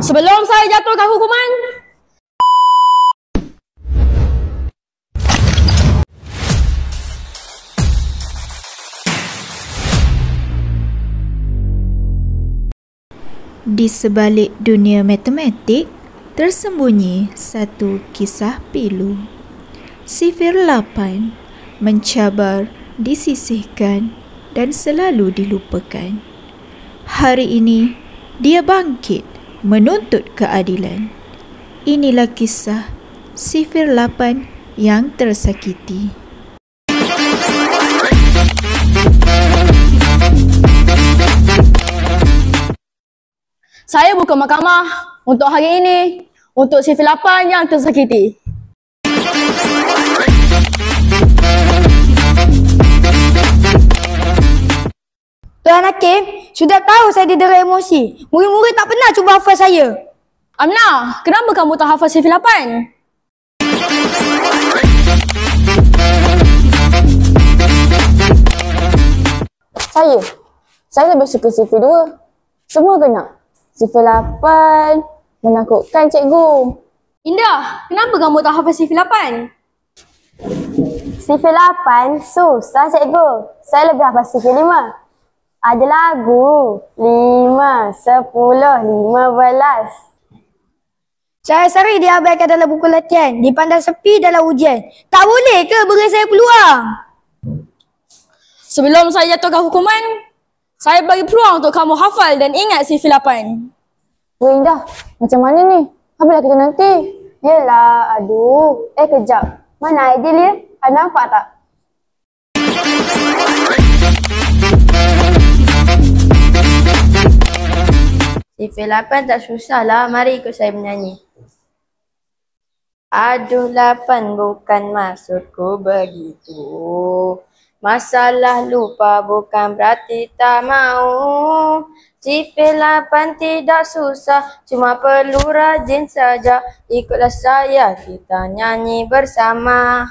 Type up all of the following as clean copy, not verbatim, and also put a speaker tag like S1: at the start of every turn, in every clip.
S1: Sebelum saya jatuhkan hukuman,
S2: di sebalik dunia matematik tersembunyi satu kisah pilu. Sifir 8 mencabar, disisihkan dan selalu dilupakan. Hari ini dia bangkit menuntut keadilan. Inilah kisah Sifir 8 yang tersakiti.
S1: saya buka mahkamah untuk hari ini untuk Sifir 8 yang tersakiti.
S3: Tuan Hakim, sudah tahu saya didera emosi. Murid-murid tak pernah cuba hafal saya.
S1: Aminah, kenapa kamu tak hafal Sifir 8?
S4: Saya lebih suka Sifir 2. Semua kena. Sifir 8 menakutkan cikgu.
S1: Indah, kenapa kamu tak hafal Sifir 8?
S4: Sifir 8 susah cikgu. Saya lebih hafal Sifir 5. Ada lagu 5, 10, 15.
S3: Saya sering diabaikan dalam buku latihan, dipandang sepi dalam ujian. Tak boleh ke beri saya peluang?
S1: Sebelum saya jatuhkan hukuman, saya bagi peluang untuk kamu hafal dan ingat Sifir 8.
S4: Weh Indah, macam mana ni? Apalah kita nanti? Yelah, aduh. Kejap. Mana Aidil ya? Ada nampak tak?
S5: Sifir 8 tak susah lah. Mari ikut saya menyanyi. Aduh 8 bukan maksudku begitu. Masalah lupa bukan berarti tak mau. Sifir 8 tidak susah, cuma perlu rajin saja. Ikutlah saya, kita nyanyi bersama.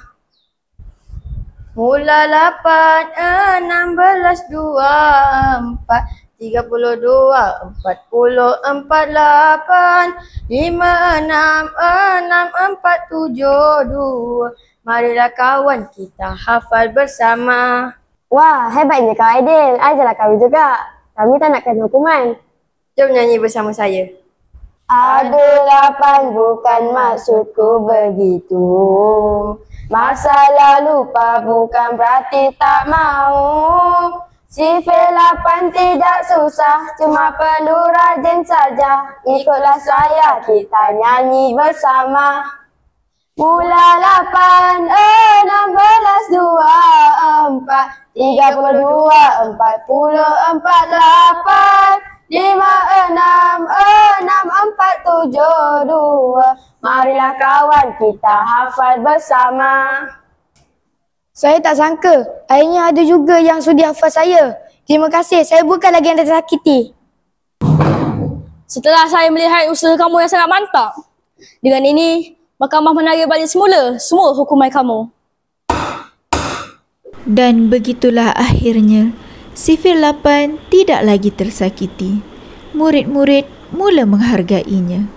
S5: Mula 8, 16, 24, 32, 40, 48, 5, 6, 6, 4, 7, 2. Marilah kawan kita hafal bersama.
S4: Wah, hebatnya Kak Aidil. Ajarlah kami juga. Kami tak nak kena hukuman.
S5: Jom nyanyi bersama saya.
S4: Aduh 8 bukan maksudku begitu. Masalah lupa bukan berarti tak mau. Sifir 8 tidak susah, cuma perlu rajin saja. Ikutlah saya, kita nyanyi bersama. Mula 8, 16, 24, 32, 40, 48, 5, 6, 6, 4, 7, 2. Marilah kawan kita hafal bersama.
S3: Saya tak sangka, akhirnya ada juga yang sudi hafal saya. Terima kasih, saya bukan lagi yang tersakiti.
S1: Setelah saya melihat usaha kamu yang sangat mantap, dengan ini, mahkamah menarik balik semula semua hukuman kamu.
S2: Dan begitulah akhirnya, Sifir 8 tidak lagi tersakiti. Murid-murid mula menghargainya.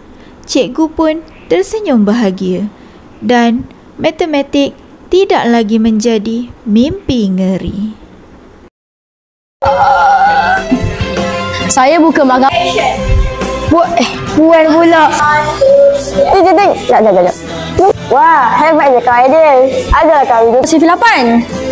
S2: Cikgu pun tersenyum bahagia. Dan matematik tidak lagi menjadi mimpi ngeri.
S1: Saya buka mahkamah.
S3: Puan pula.
S4: Sekejap. Wah, hebatnya Kak Aidil. Ajarlah kami juga.
S1: Sifir 8.